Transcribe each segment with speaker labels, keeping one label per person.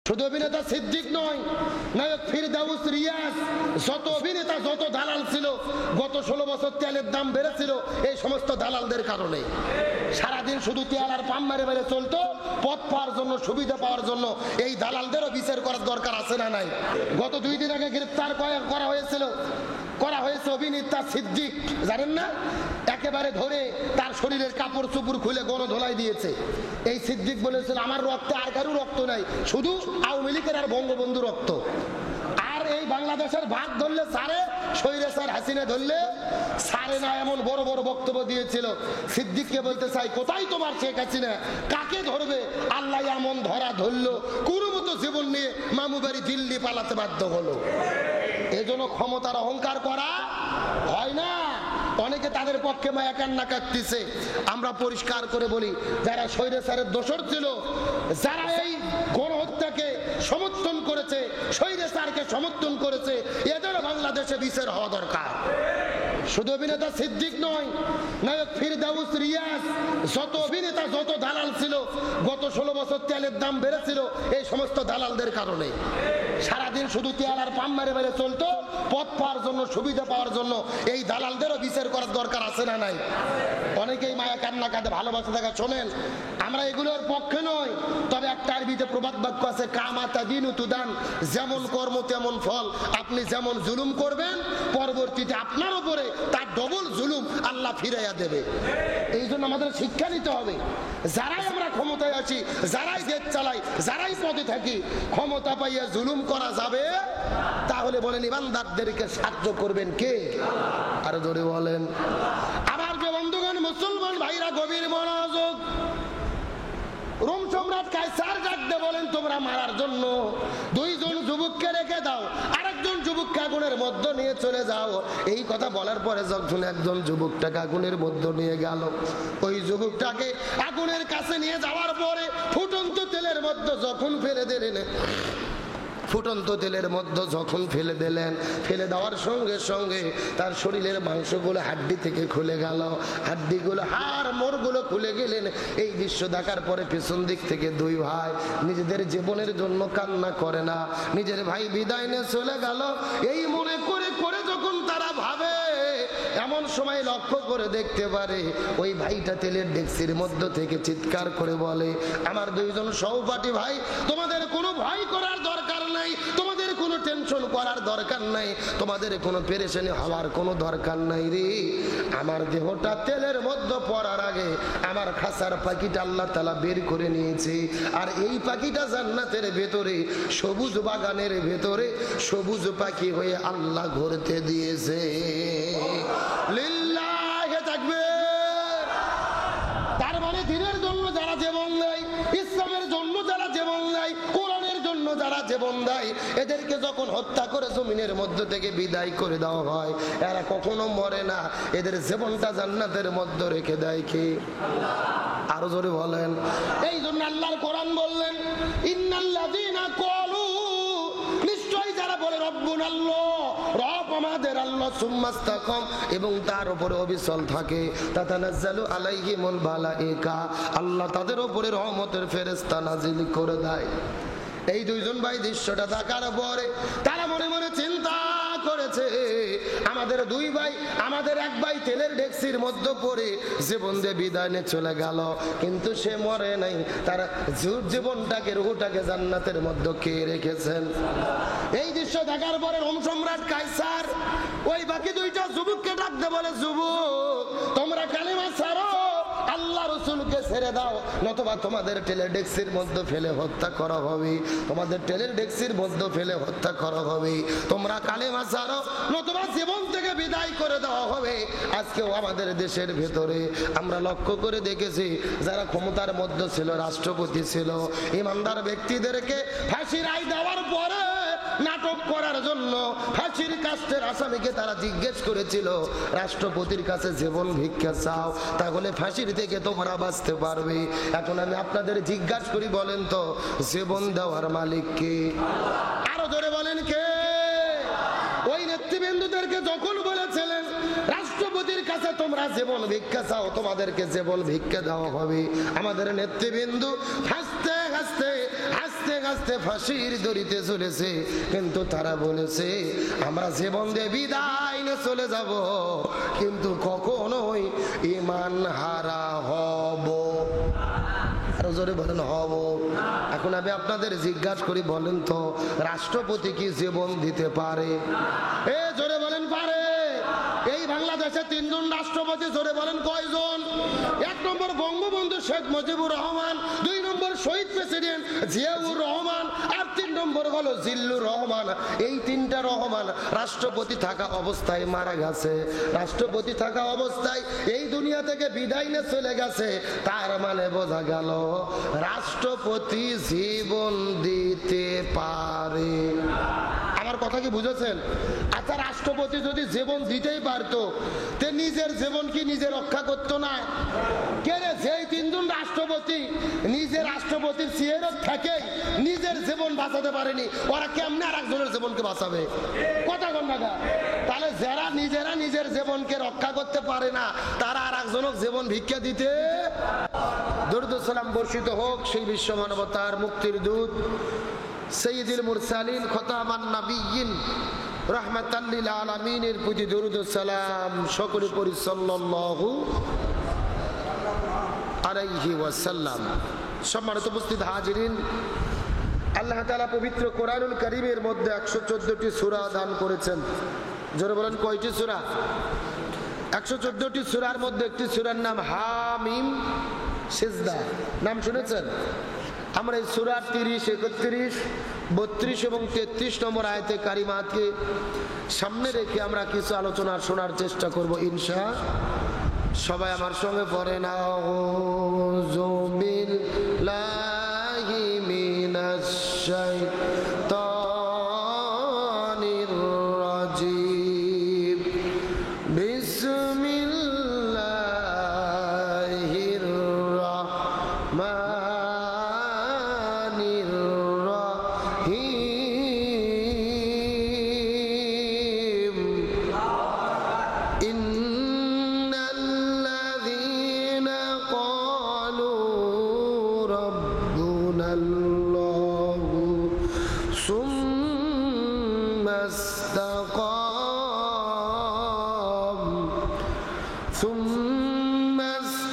Speaker 1: শুধু অভিনেতা সিদ্দিক নয়, নায়ক ফিরদাউস, রিয়াজ, যত অভিনেতা, যত দালাল ছিল, গত 16 বছর তেলের দাম বেড়েছিল এই সমস্ত দালালদের কারণে। সারাদিন শুধু তেল আর পাম মারে মারে চলতো, পথ পাওয়ার জন্য, সুবিধা পাওয়ার জন্য। এই দালালদেরও বিচার করার দরকার আছে না নাই? গত 2 দিন আগে গ্রেফতার করা হয়েছে অভিনেতা সিদ্দিক, জানেন না? একেবারে ধরে তার শরীরের কাপড় চোপড় খুলে গণধোলাই দিয়েছে। এই সিদ্দিক বলেছিল, আমার রক্তে আর কারো রক্ত নাই, শুধু আওয়ামী লীগের আর বঙ্গবন্ধু রক্ত। আর এই বাংলাদেশের ভাগ ধরলে সারে, স্বৈরাচার হাসিনা ধরলে সারে না, এমন বড় বড় বক্তব্য দিয়েছিল। সিদ্দিককে বলতে চাই, কোথায় তোমার শেখ হাসিনা? কাকে ধরবে? আল্লাহ এমন ধরা ধরলো, কোনো মতো জীবন নিয়ে মামু বাড়ি দিল্লি পালাতে বাধ্য হলো। এজন্য ক্ষমতার অহংকার করা হয় না। অনেকে তাদের পক্ষে মায়া কান্না কাটতেছে। আমরা পরিষ্কার করে বলি, যারা স্বৈরাচারের দোসর ছিল, যারা এই গণহত্যাকে সমর্থন করেছে, স্বৈরাচারকে সমর্থন করেছে, এদের বাংলাদেশে বিচার হওয়া দরকার। শুধু অভিনেতা সিদ্দিক নয়, নায়ক ফিরদাউস, রিয়াজ, যত অভিনেতা, যত দালাল ছিল, গত 16 বছর তেলের দাম বেড়েছিল এই সমস্ত দালালদের কারণে। সারাদিন শুধু তেল আর পাম মারে মারে চলতো, পথ পাওয়ার জন্য, সুবিধা পাওয়ার জন্য। এই দালালদেরও বিচার করার দরকার আছে না নাই? অনেকেই মায়া কান্না কাঁদে, ভালোবাসা দেখা। শোনেন, আমরা এগুলোর পক্ষে নয়, তবে একটা আরবিতে প্রবাদ বাক্য আছে, কামা তাদিনু তুদান, যেমন কর্ম তেমন ফল। আপনি যেমন জুলুম করবেন, পরবর্তীতে আপনার উপরে তার ডবল জুলুম আল্লাহ ফিরাইয়া দেবে। এই জন্য আমাদের শিক্ষা নিতে হবে। যারাই আমরা ক্ষমতায় আছি, যারাই দেশ চালাই, যারাই পদে থাকি, ক্ষমতা পাইয়া জুলুম করা যাবে, তাহলে বলেন ইমানদারদেরকে সাহায্য করবেন কে? আরো জোরে বলেন। আমার যে বন্ধুগণ, মুসলমান ভাইরা, গভীর মনোযোগ। রোম সম্রাট কায়সার ডাকতে বলেন, তোমরা মারার জন্য 2 জন যুবককে রেখে দাও, আরেকজন যুবককে আগুনের মধ্যে নিয়ে চলে যাও। এই কথা বলার পরে যখন একজন যুবকটাকে আগুনের মধ্যে নিয়ে গেল, ওই যুবকটাকে আগুনের কাছে নিয়ে যাওয়ার পরে ফুটন্ত তেলের মধ্যে যখন ফেলে দিলেন, ফুটন্ত তেলের মধ্যে যখন ফেলে দিলেন, ফেলে দেওয়ার সঙ্গে সঙ্গে তার শরীরের মাংসগুলো হাড্ডি থেকে খুলে গেল, হাড্ডিগুলো, হাড় মোড়গুলো খুলে গেলেন। এই দৃশ্য দেখার পরে পেছন দিক থেকে 2 ভাই নিজেদের জীবনের জন্য কান্না করে না, নিজের ভাই বিদায় নিয়ে চলে গেল, এই মনে করে করে যখন তারা ভাবে, এমন সময় লক্ষ্য করে দেখতে পারে ওই ভাইটা তেলের ডেকচির মধ্য থেকে চিৎকার করে বলে, আমার 2 জন সহপাঠী ভাই, তোমাদের কোনো ভয় করার দরকার নাই, তোমাদের কোনো টেনশন করার দরকার নাই, তোমাদের কোনো পেরেশানি হওয়ার কোনো দরকার নাই রে। আমার দেহটা তেলের মধ্যে পড়ার আগে আমার খাসার পাখিটা আল্লাহ তাআলা বের করে নিয়েছে, আর এই পাখিটা জান্নাতের ভেতরে, সবুজ বাগানের ভেতরে সবুজ পাখি হয়ে আল্লাহ ঘুরতে দিয়েছে। লিল্লাহি তাকবীর। তার মানে দিনের জন্য যারা জীবন দেয়, ইসলামের জন্য যারা জীবন দেয়, কোরআনের জন্য যারা জীবন দেয়, এদেরকে যখন হত্যা করে জমিনের মধ্য থেকে বিদায় করে দেওয়া হয়, এরা কখনো মরে না, এদের জীবনটা জান্নাতের মধ্যে রেখে দেয় কে? আরো জোরে বলেন। এই জন্য আল্লাহর কোরআন বললেন, ইন্নাল্লাযীনা ক্বালু, নিশ্চয়ই যারা বলে রব্বুনাল্লাহ, রব আমাদের আল্লাহ, সুম্মাস্তাকাম, এবং তার উপরে অবিচল থাকে, তাতানাজ্জালু আলাইহিমুল মালায়েকা, আল্লাহ তাদের উপরে রহমতের ফেরেশতা নাজিল করে দেয়। এই 2 জন ভাই দৃশ্যটা দেখার পরে তারা মনে মনে চিন্তা করেছে, আমাদের 2 ভাই, আমাদের 1 ভাই তেলের ডেকচির মধ্যে পড়ে জীবন দিয়ে বিদায় নিয়ে চলে গেল, কিন্তু সে মরে নাই, তার জীবনটাকে, রূহটাকে জান্নাতের মধ্যে কে রেখেছেন? এই দৃশ্য দেখার পরে রোম সম্রাট কায়সার ওই বাকি 2টা যুবককে ডাকতে বলে, যুবক, তোমরা কালেমা ছাড়ো, আল্লাহ রাসূলকে ছেড়ে দাও, নতুবা তোমাদের তেলের ডেকচির মধ্যে ফেলে হত্যা করা হবে, তোমাদের তেলের ডেকচির মধ্যে ফেলে হত্যা করা হবে। তোমরা কালেমা ছাড়ো, নতুবা জীবন থেকে বিদায় করে দেওয়া হবে। আজকেও আমাদের দেশের ভেতরে আমরা লক্ষ্য করে দেখেছি, যারা ক্ষমতার মধ্যে ছিল, রাষ্ট্রপতি ছিল, ইমানদার ব্যক্তিদেরকে ফাঁসির রায় দেওয়ার পরে নাটক করার জন্য ফাঁসির কাস্টের আসামিকে তারা জিজ্ঞেস করেছিল, রাষ্ট্রপতির কাছে জীবন ভিক্ষা চাও, তাহলে ফাঁসির থেকে তোমরা বাঁচতে পারবে। এখন আমি আপনাদের জিজ্ঞাসা করি, বলেন তো, জীবন দেওয়ার মালিক কে? আরো জোরে বলেন কে? ওই নেতৃবৃন্দদেরকে যখন বলেছিলেন রাষ্ট্রপতি রাষ্ট্রপতির কাছে তোমরা জীবন ভিক্ষা চাও, তোমাদেরকে জীবন ভিক্ষা দেওয়া হবে। আমাদের নেতৃবৃন্দ হাসতে হাসতে হাসতে হাসতে ফাঁসির দড়িতে চলেছে, কিন্তু তারা বলেছে আমরা জীবন দিয়ে বিদায় নিয়ে চলে যাব, কিন্তু কখনোই ঈমান হারা হব। আরো জোরে বলেন হব। এখন আমি আপনাদের জিজ্ঞাসা করি, বলেন তো রাষ্ট্রপতি কি জীবন দিতে পারে? এ জোরে বলেন পারে? এই বাংলাদেশে 3 জন রাষ্ট্রপতি, জোরে বলেন কয়জন? 1 নম্বর বঙ্গবন্ধু শেখ মুজিবুর রহমান, 2 নম্বর শহীদ প্রেসিডেন্ট জিয়াউর রহমান, আর 3 নম্বর হলো জিল্লুর রহমান। এই 3টা রহমান রাষ্ট্রপতি থাকা অবস্থায় মারা গেছে, রাষ্ট্রপতি থাকা অবস্থায় এই দুনিয়া থেকে বিদায় নিয়ে চলে গেছে। তার মানে বোঝা গেল রাষ্ট্রপতি জীবন দিতে পারে। আমার কথা কি বুঝেছেন? আচ্ছা, রাষ্ট্রপতি যদি জীবন দিতেই পারতো, তে নিজের জীবন কি নিজে রক্ষা করতো না? কেন যেই 3 জন রাষ্ট্রপতি নিজের রাষ্ট্রপতির চেয়ারে থেকে নিজের জীবন বাঁচাতে পারেনি, ওরা কেমনে আর একজনের জীবনকে বাঁচাবে? কথা কোন না? তাহলে যারা নিজেরা নিজের জীবনকে রক্ষা করতে পারে না, তারা আর একজনক জীবন ভিক্ষা দিতে। দরুদ সালাম বর্ষিত হোক সেই বিশ্ব মানবতার মুক্তির দূত সাইয়্যিদুল মুরসালিন খতামান নবিয়্যিন রাহমাতাল লিল আলামিনের প্রতি দরুদ সালাম সকলে পড়ি সাল্লাল্লাহু আলাইহি ওয়াসাল্লাম। সম্মানিত উপস্থিত হাজিরিন, আল্লাহ তাআলা পবিত্র কোরআনুল কারীমের মধ্যে 114টি সূরা দান করেছেন। জোরে বলেন কয়টি সূরা? 114টি সূরার মধ্যে একটি সূরার নাম হামিম সিজদা, নাম শুনেছেন? আমরা এই সূরা 30, 31, 32 এবং 33 নম্বর আয়াতে কারিমাতকে সামনে রেখে আমরা কিছু আলোচনা শোনার চেষ্টা করব ইনশাআল্লাহ। সবাই আমার সঙ্গে পড়েন আউযু বিল্লাহি মিনাশ শাইতানির রাজিম, বিসমিল্লাহির রাহমানির রাহিম। ইন্নাল্লাযীনা ক্বালু রাব্বুনাল্লাহু সুম্মা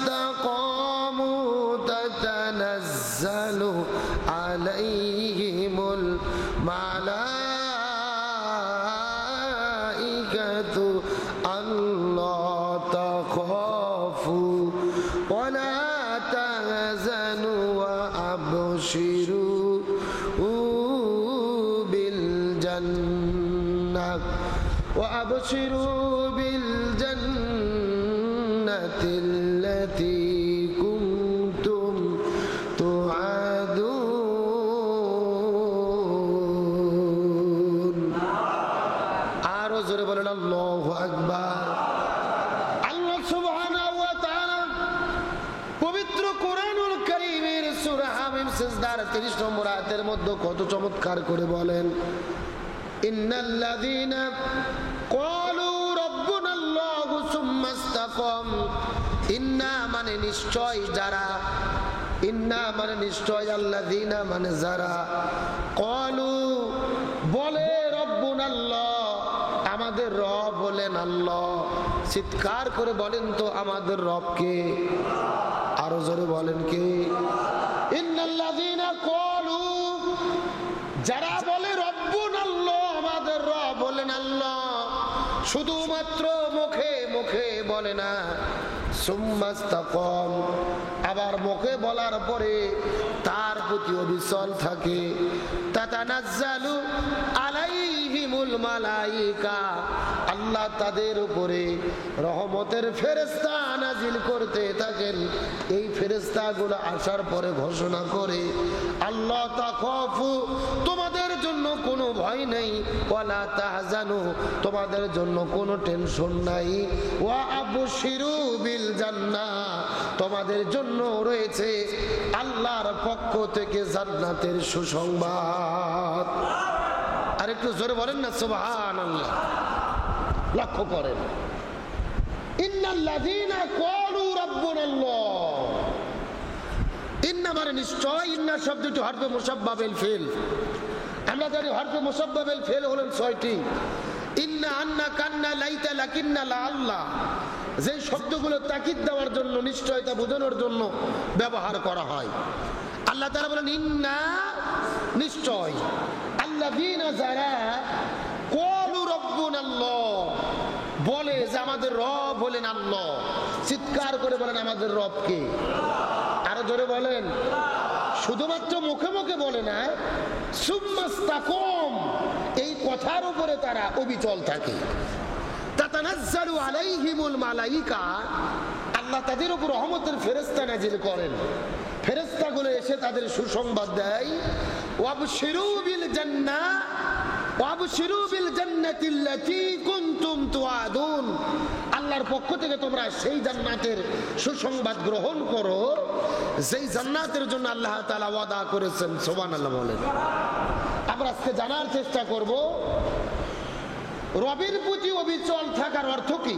Speaker 1: ইসতাকামু তাতানাজ্জালু আলাইহিমুল মালাইকাতু আল্লা তাখাফু ওয়া লা তাহজানু ওয়া আবশিরু বিল জান্নাহ وأبشروا بالجنة التي كنتم توعدون। আরো জোরে বলেন আল্লাহু আকবার। আল্লাহ সুবহানাহু ওয়া তাআলা পবিত্র কোরআনুল কারীমের সূরা হামিম সিজদার 30 নম্বর আয়াতের মধ্যে কত চমৎকার করে বলেন, ইন্নাল্লাযীনা ক্বালু রাব্বুনাল্লাহু সুম্মা ইসতাকামু। ইন্না মানে নিশ্চয় যারা, ইন্না মানে নিশ্চয়, আল্লাযীনা মানে যারা, ক্বালু বলে, রাব্বুনাল্লাহ আমাদের রব বলেন আল্লাহ। চিৎকার করে বলেন তো আমাদের রব কে? আরো জোরে বলেন কে? ইন্নাল্লাযীনা ক্বালু, যারা বলে রব্বুনাল্লাহ আমাদের রব বলেন আল্লাহ, শুধুমাত্র মুখে মুখে বলে না, সুম্মা ইসতাকাম, আবার মুখে বলার পরে তার প্রতি অবিচল থাকে। তাতানাজ্জালু আলাইহিমুল মালাইকা, আল্লাহ তাদের উপরে রহমতের ফেরেশতা নাজিল করতে থাকেন। এই ফেরেশতাগুলো আসার পরে ঘোষণা করে, আল্লাহ তাখাফু, তোমাদের জন্য কোনো ভয় নেই, ওয়ালা তাহজানু, তোমাদের জন্য কোনো টেনশন নাই, ওয়া আবশিরু বিল জান্নাহ, তোমাদের জন্য রয়েছে আল্লাহর পক্ষ থেকে জান্নাতের সুসংবাদ। আর একটু জোরে বলেন না সুবহানাল্লাহ। লক্ষ্য করেন, ইন্নাল্লাযীনা ক্বালু রাব্বুনাল্লাহ, ইন্না মানে নিশ্চয়, ইন্না শব্দটি হরফে মুসাব্বাবিল ফিল। আমরা জানি হরফে মুসাব্বাবিল ফিল হলেন 6টি। ইন্না, আন্না, কান্না, লাইতা, লাকিন্না, লাআল্লাহ, যে শব্দগুলো তাকিদ দেওয়ার জন্য, নিশ্চয়তা বোঝানোর জন্য ব্যবহার করা হয়। আল্লাহ তাআলা বলেন ইন্না নিশ্চয়, আল্লাযীনা যারা ক্বালু রাব্বুনাল্লাহ বলে যে আমাদের রব হলেন আল্লাহ, চিৎকার করে বলেন আমাদের রব কে? আরো জোরে বলেন। শুধুমাত্র মুখে মুখে বলে না, সুম্মাস্তাকাম, এই কথার উপরে তারা অবিচল থাকে। তাতানাজ্জালু আলাইহিমুল মালাইকা, আল্লাহ তাদের উপর রহমতের ফেরেশতা নাজিল করেন। ফেরেশতাগুলো এসে তাদের সুসংবাদ দেয়, ওয়াবশিরু বিল জান্নাহ, ওয়াবশিরু বিল জান্নাতিল্লাতী কুনতুম তুআদুন, আল্লাহর পক্ষ থেকে তোমরা সেই জান্নাতের সুসংবাদ গ্রহণ করো যেই জান্নাতের জন্য আল্লাহ তাআলা ওয়াদা করেছেন। সুবহানাল্লাহ বলেন। আমরা আজকে জানার চেষ্টা করব রবের প্রতি অবিচল থাকার অর্থ কি,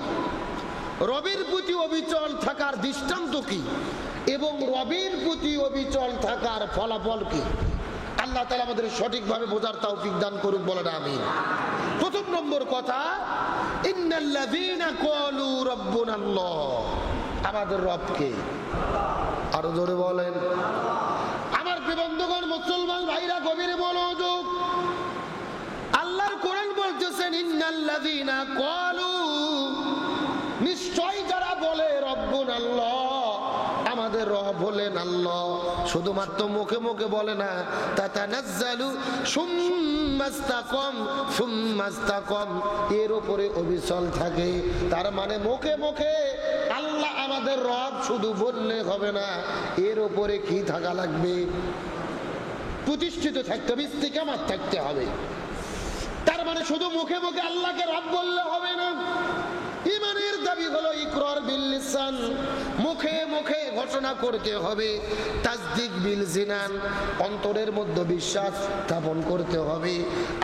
Speaker 1: রবের প্রতি অবিচল থাকার দৃষ্টান্ত কি, এবং রবের প্রতি অবিচল থাকার ফলাফল কি। আল্লাহ তাআলা আমাদের সঠিকভাবে বোঝার তৌফিক দান করুক, বলেন আমিন। প্রথম নম্বর কথা, ইন্নাল্লাযীনা ক্বালু রাব্বুনাল্লাহ, আমাদের রব কে? আরো জোরে বলেন। আমার প্রিয় বন্ধুগণ, মুসলমান ভাইরা, গভীর মনোযোগ। আল্লাহর কোরআন বলতেছেন ইন্নাল্লাযীনা ক্বালু, নিশ্চয় যারা বলে রাব্বুনাল্লাহ, আমাদের রব হলেন আল্লাহ, শুধুমাত্র মুখে মুখে বলে না, তাতানাজ্জালু সুম্মাস্তাকাম, সুম্মাস্তাকাম, এর উপরে অবিচল থাকে। তার মানে মুখে মুখে আল্লাহ আমাদের রব শুধু বললে হবে না, এর উপরে কি থাকা লাগবে? প্রতিষ্ঠিত থাকতে হবে, ইস্তিকামাত থাকতে হবে। তার মানে শুধু মুখে মুখে আল্লাহকে রব বললে হবে না। ঈমানের দাবি হলো ইকরার বিল লিসান, মুখে মুখে ঘোষণা করতে হবে। তাসদিক বিল জিনান, অন্তরের মধ্যে বিশ্বাস স্থাপন করতে হবে।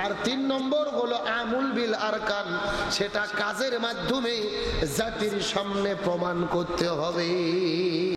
Speaker 1: আর 3 নম্বর হলো আমুল বিল আরকান, সেটা কাজের মাধ্যমে জাতির সামনে প্রমাণ করতে হবে।